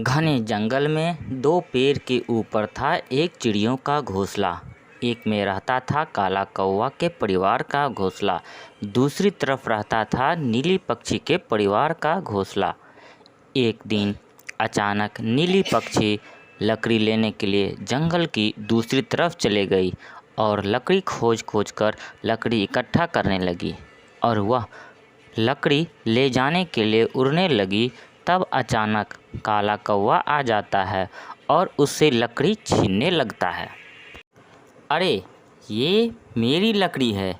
घने जंगल में दो पेड़ के ऊपर था एक चिड़ियों का घोंसला। एक में रहता था काला कौवा के परिवार का घोंसला, दूसरी तरफ रहता था नीली पक्षी के परिवार का घोंसला। एक दिन अचानक नीली पक्षी लकड़ी लेने के लिए जंगल की दूसरी तरफ चले गई और लकड़ी खोज खोज कर लकड़ी इकट्ठा करने लगी और वह लकड़ी ले जाने के लिए उड़ने लगी। तब अचानक काला कौवा आ जाता है और उससे लकड़ी छीनने लगता है। अरे ये मेरी लकड़ी है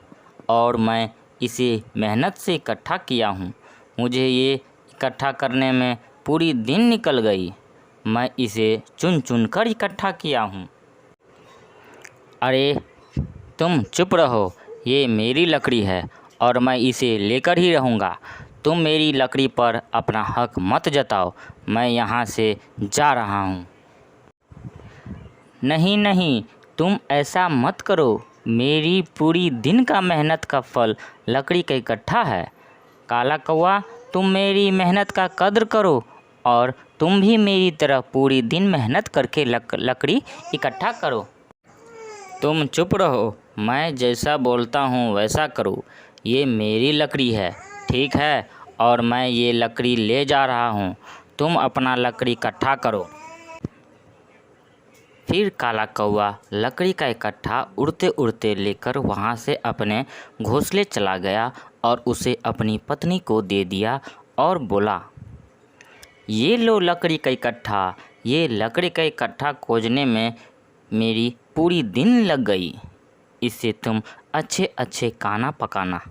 और मैं इसे मेहनत से इकट्ठा किया हूँ। मुझे ये इकट्ठा करने में पूरी दिन निकल गई। मैं इसे चुन चुन कर इकट्ठा किया हूँ। अरे तुम चुप रहो, ये मेरी लकड़ी है और मैं इसे लेकर ही रहूँगा। तुम मेरी लकड़ी पर अपना हक मत जताओ। मैं यहाँ से जा रहा हूँ। नहीं नहीं, तुम ऐसा मत करो। मेरी पूरी दिन का मेहनत का फल लकड़ी का इकट्ठा है। काला कौवा, तुम मेरी मेहनत का कद्र करो और तुम भी मेरी तरह पूरी दिन मेहनत करके लकड़ी इकट्ठा करो। तुम चुप रहो, मैं जैसा बोलता हूँ वैसा करो। ये मेरी लकड़ी है, ठीक है, और मैं ये लकड़ी ले जा रहा हूँ। तुम अपना लकड़ी इकट्ठा करो। फिर काला कौवा लकड़ी का इकट्ठा उड़ते उड़ते लेकर वहाँ से अपने घोंसले चला गया और उसे अपनी पत्नी को दे दिया और बोला, ये लो लकड़ी का इकट्ठा। ये लकड़ी का इकट्ठा खोजने में मेरी पूरी दिन लग गई। इससे तुम अच्छे अच्छे खाना पकाना।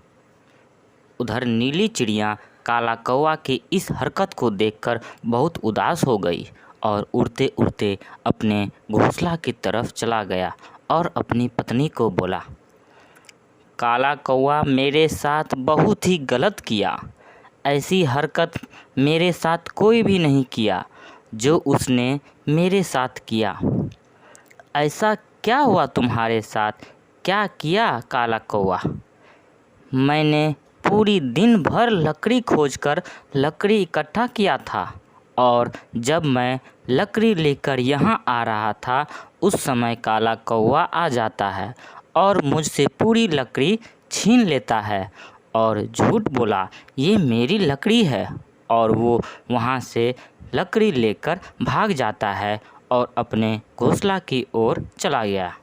उधर नीली चिड़िया काला कौवा की इस हरकत को देखकर बहुत उदास हो गई और उड़ते उड़ते अपने घोंसला की तरफ चला गया और अपनी पत्नी को बोला, काला कौवा मेरे साथ बहुत ही गलत किया। ऐसी हरकत मेरे साथ कोई भी नहीं किया जो उसने मेरे साथ किया। ऐसा क्या हुआ तुम्हारे साथ? क्या किया काला कौवा? मैंने पूरी दिन भर लकड़ी खोजकर लकड़ी इकट्ठा किया था और जब मैं लकड़ी लेकर यहाँ आ रहा था उस समय काला कौवा आ जाता है और मुझसे पूरी लकड़ी छीन लेता है और झूठ बोला ये मेरी लकड़ी है और वो वहाँ से लकड़ी लेकर भाग जाता है और अपने घोंसला की ओर चला गया।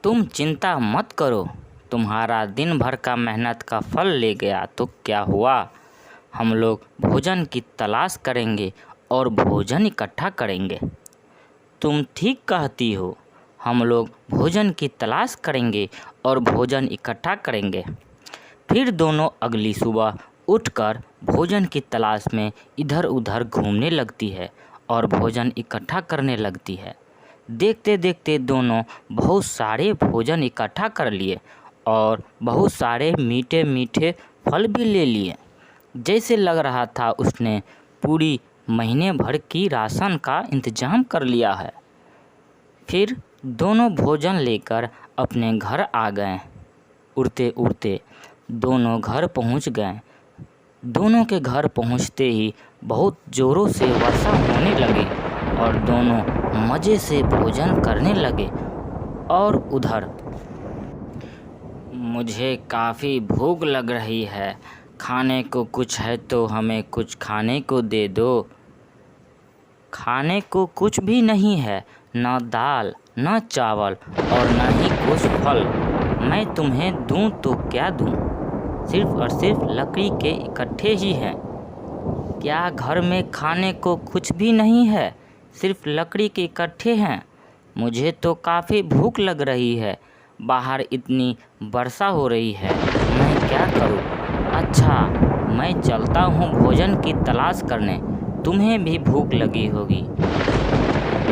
तुम चिंता मत करो, तुम्हारा दिन भर का मेहनत का फल ले गया तो क्या हुआ? हम लोग भोजन की तलाश करेंगे और भोजन इकट्ठा करेंगे। तुम ठीक कहती हो, हम लोग भोजन की तलाश करेंगे और भोजन इकट्ठा करेंगे। फिर दोनों अगली सुबह उठकर भोजन की तलाश में इधर उधर घूमने लगती है और भोजन इकट्ठा करने लगती है। देखते देखते दोनों बहुत सारे भोजन इकट्ठा कर लिए और बहुत सारे मीठे मीठे फल भी ले लिए। जैसे लग रहा था उसने पूरी महीने भर की राशन का इंतजाम कर लिया है। फिर दोनों भोजन लेकर अपने घर आ गए। उड़ते उड़ते दोनों घर पहुंच गए। दोनों के घर पहुंचते ही बहुत ज़ोरों से वर्षा होने लगी और दोनों मज़े से भोजन करने लगे। और उधर मुझे काफ़ी भूख लग रही है, खाने को कुछ है तो हमें कुछ खाने को दे दो। खाने को कुछ भी नहीं है, न दाल न चावल और न ही कुछ फल। मैं तुम्हें दूं तो क्या दूं? सिर्फ और सिर्फ लकड़ी के इकट्ठे ही हैं। क्या घर में खाने को कुछ भी नहीं है, सिर्फ लकड़ी के इकट्ठे हैं? मुझे तो काफ़ी भूख लग रही है, बाहर इतनी वर्षा हो रही है, मैं क्या करूं? अच्छा, मैं चलता हूं भोजन की तलाश करने, तुम्हें भी भूख लगी होगी।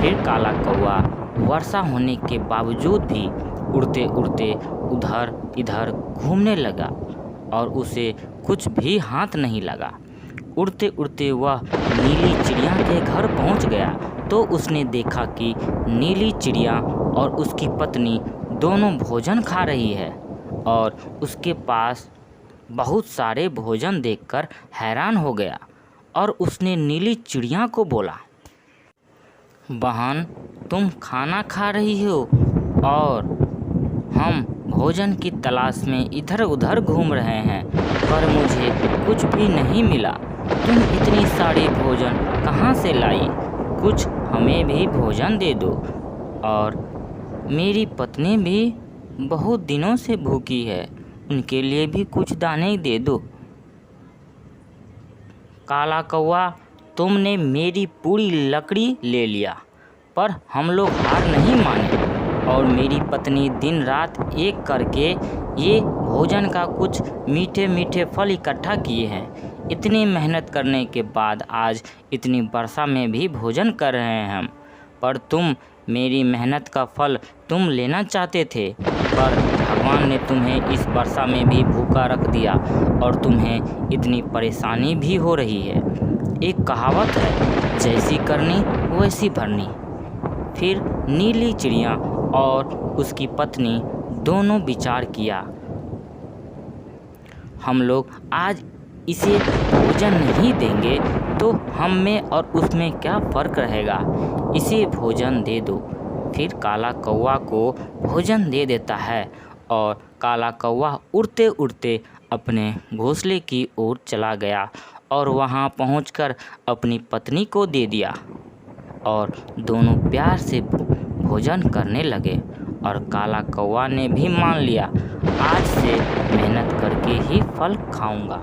फिर काला कौवा वर्षा होने के बावजूद भी उड़ते उड़ते उधर इधर घूमने लगा और उसे कुछ भी हाथ नहीं लगा। उड़ते उड़ते वह नीली चिड़िया के घर पहुंच गया तो उसने देखा कि नीली चिड़िया और उसकी पत्नी दोनों भोजन खा रही है और उसके पास बहुत सारे भोजन देखकर हैरान हो गया और उसने नीली चिड़िया को बोला, बहन, तुम खाना खा रही हो और हम भोजन की तलाश में इधर उधर घूम रहे हैं, पर मुझे कुछ भी नहीं मिला। तुम इतनी सारी भोजन कहाँ से लाई? कुछ हमें भी भोजन दे दो, और मेरी पत्नी भी बहुत दिनों से भूखी है, उनके लिए भी कुछ दाने दे दो। काला कौवा, तुमने मेरी पूरी लकड़ी ले लिया, पर हम लोग हार नहीं माने और मेरी पत्नी दिन रात एक करके ये भोजन का कुछ मीठे मीठे फल इकट्ठा किए हैं। इतनी मेहनत करने के बाद आज इतनी वर्षा में भी भोजन कर रहे हैं हम, पर तुम मेरी मेहनत का फल तुम लेना चाहते थे, पर भगवान ने तुम्हें इस वर्षा में भी भूखा रख दिया और तुम्हें इतनी परेशानी भी हो रही है। एक कहावत है, जैसी करनी वैसी भरनी। फिर नीली चिड़िया और उसकी पत्नी दोनों विचार किया, हम लोग आज इसे भोजन नहीं देंगे तो हम में और उसमें क्या फ़र्क रहेगा, इसे भोजन दे दो। फिर काला कौवा को भोजन दे देता है और काला कौवा उड़ते उड़ते अपने घोंसले की ओर चला गया और वहां पहुंचकर अपनी पत्नी को दे दिया और दोनों प्यार से भोजन करने लगे। और काला कौवा ने भी मान लिया, आज से मेहनत करके ही फल खाऊंगा।